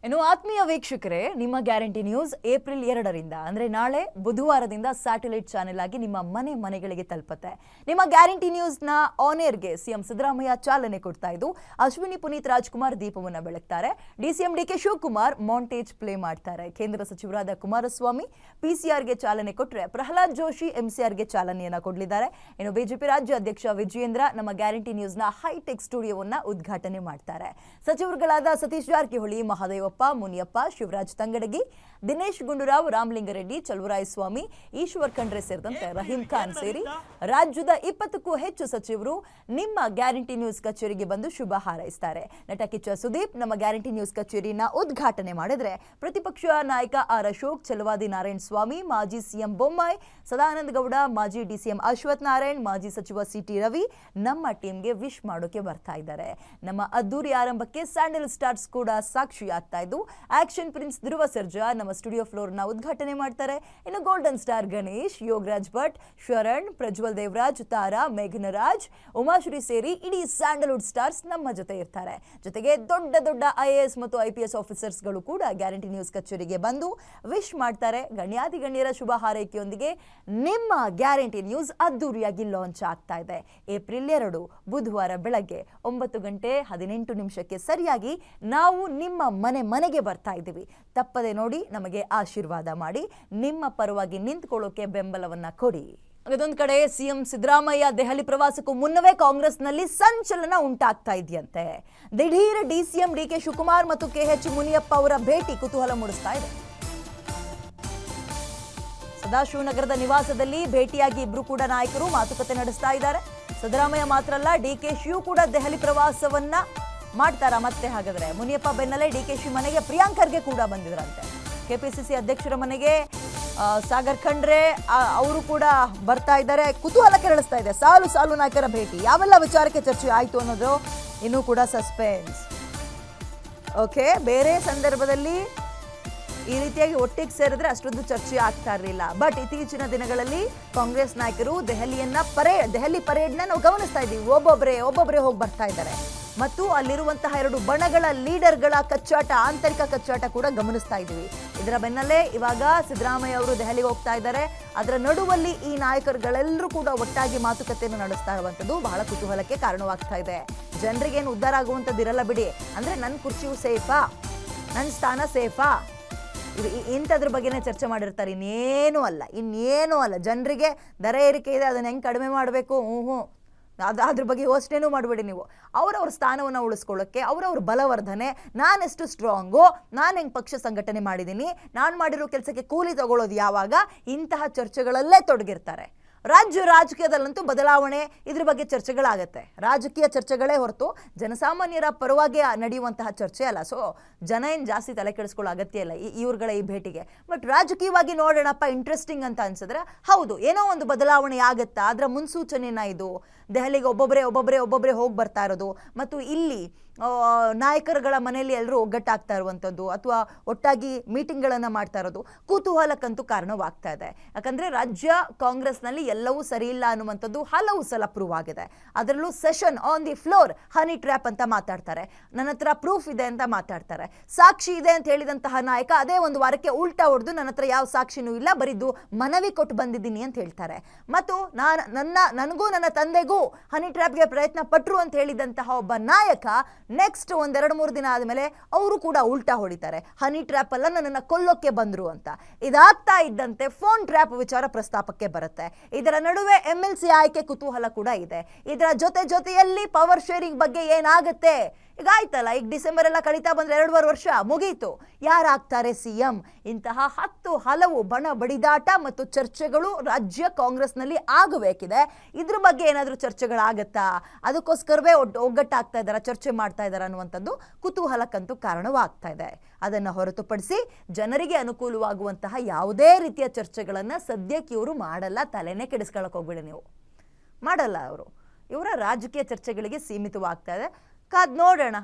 ಇನ್ನು ಆತ್ಮೀಯ ವೀಕ್ಷಕರೇ, ನಿಮ್ಮ ಗ್ಯಾರಂಟಿ ನ್ಯೂಸ್ ಏಪ್ರಿಲ್ 2ರಿಂದ ಅಂದ್ರೆ ನಾಳೆ ಬುಧವಾರದಿಂದ ಸ್ಯಾಟಲೈಟ್ ಚಾನೆಲ್ ಆಗಿ ನಿಮ್ಮ ಮನೆಗಳಿಗೆ ತಲುಪುತ್ತೆ. ನಿಮ್ಮ ಗ್ಯಾರಂಟಿ ನ್ಯೂಸ್ ನ ಆನ್ ಏರ್ಗೆ ಸಿಎಂ ಸಿದ್ದರಾಮಯ್ಯ ಚಾಲನೆ ಕೊಡ್ತಾ ಇದ್ದು, ಅಶ್ವಿನಿ ಪುನೀತ್ ರಾಜ್ಕುಮಾರ್ ದೀಪವನ್ನ ಬೆಳಗ್ತಾರೆ. DCM DK Shivakumar montage play ಮಾಡ್ತಾರೆ. ಕೇಂದ್ರ ಸಚಿವರಾದ ಕುಮಾರಸ್ವಾಮಿ ಪಿಸಿಆರ್ಗೆ ಚಾಲನೆ ಕೊಟ್ಟರೆ, ಪ್ರಹ್ಲಾದ್ ಜೋಶಿ ಎಂಸಿಆರ್ಗೆ ಚಾಲನೆಯನ್ನ ಕೊಡಲಿದ್ದಾರೆ. ಇನ್ನು ಬಿಜೆಪಿ ರಾಜ್ಯ ಅಧ್ಯಕ್ಷ ವಿಜಯೇಂದ್ರ ನಮ್ಮ ಗ್ಯಾರಂಟಿ ನ್ಯೂಸ್ ನ ಹೈಟೆಕ್ ಸ್ಟುಡಿಯೋವನ್ನ ಉದ್ಘಾಟನೆ ಮಾಡ್ತಾರೆ. ಸಚಿವರುಗಳಾದ ಸತೀಶ್ ಜಾರಕಿಹೊಳಿ, ಮಹದೇವಪ್ಪ, ಮುನಿಯಪ್ಪ, ಶಿವರಾಜ್ ತಂಗಡಗಿ, ದಿನೇಶ್ ಗುಂಡೂರಾವ್, ರಾಮಲಿಂಗಾರೆಡ್ಡಿ, ಚಲುವರಾಯಸ್ವಾಮಿ, ಈಶ್ವರ್ ಖಂಡ್ರೆ ಸೇರಿದಂತೆ ರಹೀಂ ಖಾನ್ ಸೇರಿ ರಾಜ್ಯದ 20ಕ್ಕೂ ಹೆಚ್ಚು ಸಚಿವರು ನಿಮ್ಮ ಗ್ಯಾರಂಟಿ ನ್ಯೂಸ್ ಕಚೇರಿಗೆ ಬಂದು ಶುಭ ಹಾರೈಸುತ್ತಾರೆ. ನಟ ಕಿಚ್ಚ ಸುದೀಪ್ ನಮ್ಮ ಗ್ಯಾರಂಟಿ ನ್ಯೂಸ್ ಕಚೇರಿನ ಉದ್ಘಾಟನೆ ಮಾಡಿದ್ರೆ, ಪ್ರತಿಪಕ್ಷ ನಾಯಕ ಆರ್ ಅಶೋಕ್, ಛಲವಾದಿ ನಾರಾಯಣ ಸ್ವಾಮಿ, ಮಾಜಿ ಸಿಎಂ ಬೊಮ್ಮಾಯಿ, ಸದಾನಂದ ಗೌಡ, ಮಾಜಿ ಡಿಸಿಎಂ ಅಶ್ವಥ್ ನಾರಾಯಣ್, ಮಾಜಿ ಸಚಿವ ಸಿಟಿ ರವಿ ನಮ್ಮ ಟೀಮ್ಗೆ ವಿಶ್ ಮಾಡೋಕೆ ಬರ್ತಾ ಇದ್ದಾರೆ. ನಮ್ಮ ಅದ್ದೂರಿ ಆರಂಭಕ್ಕೆ ಸ್ಯಾಂಡಲ್ ಸ್ಟಾರ್ಸ್ ಕೂಡ ಸಾಕ್ಷಿ ಆಗ್ತಾ ಇದ್ದು, ಆಕ್ಷನ್ ಪ್ರಿನ್ಸ್ ಧ್ರುವ ಸರ್ಜಾ ನಮ್ಮ ಸ್ಟುಡಿಯೋ ಫ್ಲೋರ್ ನ ಉದ್ಘಾಟನೆ ಮಾಡ್ತಾರೆ. ಇನ್ನು ಗೋಲ್ಡನ್ ಸ್ಟಾರ್ ಗಣೇಶ್, ಯೋಗರಾಜ್ ಭಟ್, ಶರಣ್, ಪ್ರಜ್ವಲ್ ದೇವರಾಜ್, ತಾರಾ, ಮೇಘನರಾಜ್, ಉಮಾಶ್ರೀ ಸೇರಿ ಇಡೀ ಸ್ಯಾಂಡಲ್ವುಡ್ ಸ್ಟಾರ್ಸ್ ನಮ್ಮ ಜೊತೆ ಇರ್ತಾರೆ. ಜೊತೆಗೆ ದೊಡ್ಡ ದೊಡ್ಡ IAS ಮತ್ತು IPS ಆಫೀಸರ್ಸ್ ಗಳು ಕೂಡ ಗ್ಯಾರಂಟಿ ನ್ಯೂಸ್ ಕಚೇರಿಗೆ ಬಂದು ವಿಶ್ ಮಾಡ್ತಾರೆ. ಗಣ್ಯಾತಿ ಗಣ್ಯರ ಶುಭ ಹಾರೈಕೆಯೊಂದಿಗೆ ನಿಮ್ಮ ಗ್ಯಾರಂಟಿ ನ್ಯೂಸ್ ಅದ್ದೂರಿಯಾಗಿ ಲಾಂಚ್ ಆಗ್ತಾ ಇದೆ. ಏಪ್ರಿಲ್ 2 ಬುಧವಾರ ಬೆಳಗ್ಗೆ 9:18 ಸರಿಯಾಗಿ ನಾವು ನಿಮ್ಮ ಮನೆಗೆ ಬರ್ತಾ ಇದ್ದೀವಿ. ತಪ್ಪದೆ ನೋಡಿ, ನಮಗೆ ಆಶೀರ್ವಾದ ಮಾಡಿ, ನಿಮ್ಮ ಪರವಾಗಿ ನಿಂತ್ಕೊಳ್ಳೋಕೆ ಬೆಂಬಲವನ್ನ ಕೊಡಿ. ಅದೊಂದು ಕಡೆ ಸಿಎಂ ಸಿದ್ದರಾಮಯ್ಯ ದೆಹಲಿ ಪ್ರವಾಸಕ್ಕೂ ಮುನ್ನವೇ ಕಾಂಗ್ರೆಸ್ನಲ್ಲಿ ಸಂಚಲನ ಉಂಟಾಗ್ತಾ ಇದೆಯಂತೆ. ದಿಢೀರ್ ಡಿಸಿಎಂ ಡಿಕೆ ಶಿವಕುಮಾರ್ ಮತ್ತು KH ಮುನಿಯಪ್ಪ ಅವರ ಭೇಟಿ ಕುತೂಹಲ ಮೂಡಿಸ್ತಾ ಇದೆ. ಸದಾಶಿವನಗರದ ನಿವಾಸದಲ್ಲಿ ಭೇಟಿಯಾಗಿ ಇಬ್ರು ಕೂಡ ನಾಯಕರು ಮಾತುಕತೆ ನಡೆಸ್ತಾ ಇದ್ದಾರೆ. ಸಿದ್ದರಾಮಯ್ಯ ಮಾತ್ರ ಅಲ್ಲ, DK ಕೂಡ ದೆಹಲಿ ಪ್ರವಾಸವನ್ನ ಮಾಡ್ತಾರಾ ಮತ್ತೆ? ಹಾಗಾದ್ರೆ ಮುನಿಯಪ್ಪ ಬೆನ್ನಲ್ಲೇ DK ಮನೆಗೆ ಪ್ರಿಯಾಂಕ್ ಖರ್ಗೆ ಕೂಡ ಬಂದಿದ್ರಂತೆ. KPCC ಅಧ್ಯಕ್ಷರ ಮನೆಗೆ ಸಾಗರ್ ಖಂಡ್ರೆ ಅವರು ಕೂಡ ಬರ್ತಾ ಇದ್ದಾರೆ. ಕುತೂಹಲ ಕೆರಳಿಸ್ತಾ ಇದೆ. ಸಾಲು ನಾಯಕರ ಭೇಟಿ, ಯಾವೆಲ್ಲ ವಿಚಾರಕ್ಕೆ ಚರ್ಚೆ ಆಯ್ತು ಅನ್ನೋದು ಇನ್ನೂ ಕೂಡ ಸಸ್ಪೆನ್ಸ್. ಓಕೆ, ಬೇರೆ ಸಂದರ್ಭದಲ್ಲಿ ಈ ರೀತಿಯಾಗಿ ಒಟ್ಟಿಗೆ ಸೇರಿದ್ರೆ ಅಷ್ಟೊಂದು ಚರ್ಚೆ ಆಗ್ತಾ ಇರಲಿಲ್ಲ. ಬಟ್ ಇತ್ತೀಚಿನ ದಿನಗಳಲ್ಲಿ ಕಾಂಗ್ರೆಸ್ ನಾಯಕರು ದೆಹಲಿ ಪರೇಡ್ನ ನಾವು ಗಮನಿಸ್ತಾ ಇದ್ದೀವಿ. ಒಬ್ಬೊಬ್ಬರೇ ಹೋಗಿ ಬರ್ತಾ ಇದ್ದಾರೆ ಮತ್ತು ಅಲ್ಲಿರುವಂತಹ 2 ಬಣಗಳ ಲೀಡರ್ಗಳ ಕಚ್ಚಾಟ, ಆಂತರಿಕ ಕಚ್ಚಾಟ ಕೂಡ ಗಮನಿಸ್ತಾ ಇದ್ದೀವಿ. ಇದರ ಬೆನ್ನಲ್ಲೇ ಇವಾಗ ಸಿದ್ದರಾಮಯ್ಯ ಅವರು ದೆಹಲಿಗೆ ಹೋಗ್ತಾ ಇದ್ದಾರೆ. ಅದರ ನಡುವಲ್ಲಿ ಈ ನಾಯಕರುಗಳೆಲ್ಲರೂ ಕೂಡ ಒಟ್ಟಾಗಿ ಮಾತುಕತೆಯನ್ನು ನಡೆಸ್ತಾ ಇರುವಂಥದ್ದು ಬಹಳ ಕುತೂಹಲಕ್ಕೆ ಕಾರಣವಾಗ್ತಾ ಇದೆ. ಜನರಿಗೇನು ಉದ್ಧಾರ ಆಗುವಂಥದ್ದು ಇರಲ್ಲ ಬಿಡಿ. ಅಂದ್ರೆ ನನ್ನ ಕುರ್ಚಿಯು ಸೇಫಾ, ನನ್ನ ಸ್ಥಾನ ಸೇಫಾ, ಇಂಥದ್ರ ಬಗ್ಗೆನೇ ಚರ್ಚೆ ಮಾಡಿರ್ತಾರೆ. ಇನ್ನೇನೂ ಅಲ್ಲ. ಜನರಿಗೆ ದರ ಏರಿಕೆ ಇದೆ, ಅದನ್ನ ಹೆಂಗೆ ಕಡಿಮೆ ಮಾಡಬೇಕು, ಅದ್ರ ಬಗ್ಗೆ ಯೋಚನೆನೂ ಮಾಡಬೇಡಿ ನೀವು. ಅವರವ್ರ ಸ್ಥಾನವನ್ನು ಉಳಿಸ್ಕೊಳ್ಳೋಕ್ಕೆ, ಅವರವ್ರ ಬಲವರ್ಧನೆ, ನಾನೆಷ್ಟು ಸ್ಟ್ರಾಂಗು, ನಾನು ಹೆಂಗೆ ಪಕ್ಷ ಸಂಘಟನೆ ಮಾಡಿದ್ದೀನಿ, ನಾನು ಮಾಡಿರೋ ಕೆಲಸಕ್ಕೆ ಕೂಲಿ ತಗೊಳ್ಳೋದು ಯಾವಾಗ, ಇಂತಹ ಚರ್ಚೆಗಳಲ್ಲೇ ತೊಡಗಿರ್ತಾರೆ. ರಾಜಕೀಯದಲ್ಲಂತೂ ಬದಲಾವಣೆ, ಇದ್ರ ಬಗ್ಗೆ ಚರ್ಚೆಗಳಾಗತ್ತೆ. ರಾಜಕೀಯ ಚರ್ಚೆಗಳೇ ಹೊರತು ಜನಸಾಮಾನ್ಯರ ಪರವಾಗಿ ನಡೆಯುವಂತಹ ಚರ್ಚೆ ಅಲ್ಲ. ಸೊ ಜನ ಏನು ಜಾಸ್ತಿ ತಲೆ ಕೆಡಿಸ್ಕೊಳ್ಳೋ ಅಗತ್ಯ ಇಲ್ಲ ಇವ್ರುಗಳ ಈ ಭೇಟಿಗೆ. ಬಟ್ ರಾಜಕೀಯವಾಗಿ ನೋಡೋಣಪ್ಪ, ಇಂಟ್ರೆಸ್ಟಿಂಗ್ ಅಂತ ಅನ್ಸಿದ್ರೆ ಹೌದು, ಏನೋ ಒಂದು ಬದಲಾವಣೆ ಆಗತ್ತಾ, ಅದರ ಮುನ್ಸೂಚನೆನ ಇದು. ದೆಹಲಿಗೆ ಒಬ್ಬೊಬ್ಬರೇ ಹೋಗಿ ಬರ್ತಾ ಇರೋದು ಮತ್ತು ಇಲ್ಲಿ ನಾಯಕರುಗಳ ಮನೆಯಲ್ಲಿ ಎಲ್ಲರೂ ಒಗ್ಗಟ್ಟಾಗ್ತಾ ಇರುವಂಥದ್ದು ಅಥವಾ ಒಟ್ಟಾಗಿ ಮೀಟಿಂಗ್ಗಳನ್ನು ಮಾಡ್ತಾ ಇರೋದು ಕುತೂಹಲಕ್ಕಂತೂ ಕಾರಣವಾಗ್ತಾ ಇದೆ. ಯಾಕಂದರೆ ರಾಜ್ಯ ಕಾಂಗ್ರೆಸ್ನಲ್ಲಿ ಎಲ್ಲವೂ ಸರಿ ಇಲ್ಲ ಅನ್ನುವಂಥದ್ದು ಹಲವು ಸಲ ಪ್ರೂವ್ ಆಗಿದೆ. ಅದರಲ್ಲೂ session on the floor honey trap ಅಂತ ಮಾತಾಡ್ತಾರೆ, ನನ್ನ ಹತ್ರ ಪ್ರೂಫ್ ಇದೆ ಅಂತ ಮಾತಾಡ್ತಾರೆ. ಸಾಕ್ಷಿ ಇದೆ ಅಂತ ಹೇಳಿದಂತಹ ನಾಯಕ ಅದೇ ಒಂದು ವಾರಕ್ಕೆ ಉಲ್ಟಾ ಹೊಡೆದು ನನ್ನ ಹತ್ರ ಯಾವ ಸಾಕ್ಷಿನೂ ಇಲ್ಲ, ಬರಿದ್ದು ಮನವಿ ಕೊಟ್ಟು ಬಂದಿದ್ದೀನಿ ಅಂತ ಹೇಳ್ತಾರೆ. ಮತ್ತು ನನಗೂ ನನ್ನ ತಂದೆಗೂ ಹನಿ ಟ್ರ್ಯಾಪ್ಗೆ ಪ್ರಯತ್ನ ಪಟ್ರು ಅಂತ ಹೇಳಿದಂತಹ ಒಬ್ಬ ನಾಯಕ ನೆಕ್ಸ್ಟ್ 1-2-3 ದಿನ ಆದಮೇಲೆ ಅವರು ಕೂಡ ಉಲ್ಟಾ ಹೊಡಿತಾರೆ, ಹನಿ ಟ್ರ್ಯಾಪ್ ಅಲ್ಲ, ನನ್ನನ್ನು ಕೊಲ್ಲೋಕೆ ಬಂದ್ರು ಅಂತ. ಇದಾಗ್ತಾ ಇದ್ದಂತೆ ಫೋನ್ ಟ್ರ್ಯಾಪ್ ವಿಚಾರ ಪ್ರಸ್ತಾಪಕ್ಕೆ ಬರುತ್ತೆ. ಇದರ ನಡುವೆ MLC ಆಯ್ಕೆ ಕುತೂಹಲ ಕೂಡ ಇದೆ. ಇದರ ಜೊತೆಯಲ್ಲಿ ಪವರ್ ಶೇರಿಂಗ್ ಬಗ್ಗೆ ಏನಾಗುತ್ತೆ, ಈಗ ಆಯ್ತಲ್ಲ, ಈಗ ಡಿಸೆಂಬರ್ ಎಲ್ಲ ಕಳೀತಾ ಬಂದ್ರೆ 2.5 ವರ್ಷ ಮುಗೀತು, ಯಾರಾಗ್ತಾರೆ ಸಿಎಂ? ಇಂತಹ ಹಲವು ಬಣ ಬಡಿದಾಟ ಮತ್ತು ಚರ್ಚೆಗಳು ರಾಜ್ಯ ಕಾಂಗ್ರೆಸ್ನಲ್ಲಿ ಆಗಬೇಕಿದೆ. ಇದ್ರ ಬಗ್ಗೆ ಏನಾದರೂ ಚರ್ಚೆಗಳಾಗತ್ತಾ, ಅದಕ್ಕೋಸ್ಕರವೇ ಒಗ್ಗಟ್ಟಾಗ್ತಾ ಇದ್ದಾರಾ, ಚರ್ಚೆ ಮಾಡ್ತಾ ಇದ್ದಾರೆ ಅನ್ನುವಂಥದ್ದು ಕುತೂಹಲಕ್ಕಂತೂ ಕಾರಣವಾಗ್ತಾ ಇದೆ. ಅದನ್ನು ಹೊರತುಪಡಿಸಿ ಜನರಿಗೆ ಅನುಕೂಲವಾಗುವಂತಹ ಯಾವುದೇ ರೀತಿಯ ಚರ್ಚೆಗಳನ್ನು ಸದ್ಯಕ್ಕೆ ಇವರು ಮಾಡಲ್ಲ. ತಲೆನೇ ಕೆಡಿಸ್ಕೊಳ್ಳೋಕೆ ಹೋಗ್ಬೇಡಿ ನೀವು, ಮಾಡಲ್ಲ ಅವರು. ಇವರ ರಾಜಕೀಯ ಚರ್ಚೆಗಳಿಗೆ ಸೀಮಿತವಾಗ್ತಾ ಇದೆ. ಕಾದ್ ನೋಡೋಣ.